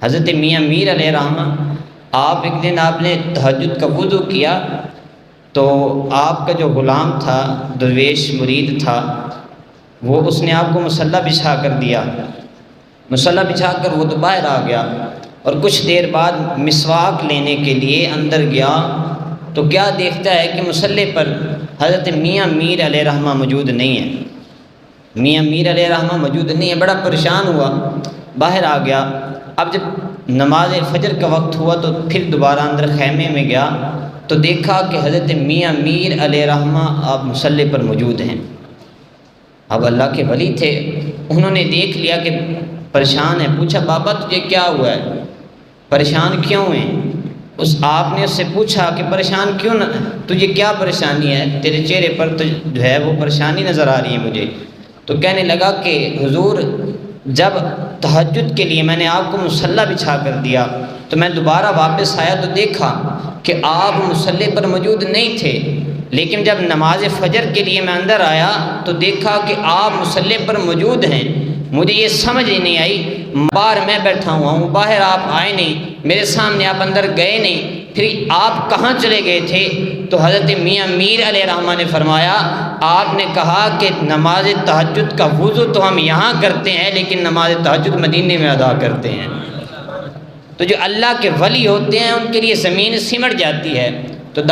حضرت میاں میر علیہ رحمہ آپ ایک دن آپ نے تہجد کا وضو کیا تو آپ کا جو غلام تھا، درویش مرید تھا، وہ اس نے آپ کو مصلی بچھا کر دیا۔ مصلی بچھا کر وہ تو باہر آ گیا، اور کچھ دیر بعد مسواک لینے کے لیے اندر گیا تو کیا دیکھتا ہے کہ مصلی پر حضرت میاں میر علیہ رحمہ موجود نہیں ہے۔ میاں میر علیہ رحمہ موجود نہیں ہے، بڑا پریشان ہوا، باہر آ گیا۔ اب جب نماز فجر کا وقت ہوا تو پھر دوبارہ اندر خیمے میں گیا تو دیکھا کہ حضرت میاں میر علیہ رحمہ آپ مصلی پر موجود ہیں۔ اب اللہ کے ولی تھے، انہوں نے دیکھ لیا کہ پریشان ہے، پوچھا بابا تجھے کیا ہوا ہے، پریشان کیوں ہیں؟ آپ نے اس سے پوچھا کہ پریشان کیوں نہ، تجھے کیا پریشانی ہے، تیرے چہرے پر تو جو ہے وہ پریشانی نظر آ رہی ہے مجھے۔ تو کہنے لگا کہ حضور جب تہجد کے لیے میں نے آپ کو مصلی بچھا کر دیا تو میں دوبارہ واپس آیا تو دیکھا کہ آپ مصلی پر موجود نہیں تھے، لیکن جب نماز فجر کے لیے میں اندر آیا تو دیکھا کہ آپ مصلی پر موجود ہیں۔ مجھے یہ سمجھ ہی نہیں آئی، باہر میں بیٹھا ہوا ہوں، باہر آپ آئے نہیں، میرے سامنے آپ اندر گئے نہیں، پھر آپ کہاں چلے گئے تھے؟ تو حضرت میاں میر علیہ رحمہ نے فرمایا آپ نے کہا کہ نماز تہجد کا وضو تو ہم یہاں کرتے ہیں لیکن نماز تہجد مدینے میں ادا کرتے ہیں۔ تو جو اللہ کے ولی ہوتے ہیں ان کے لیے زمین سمٹ جاتی ہے۔ تو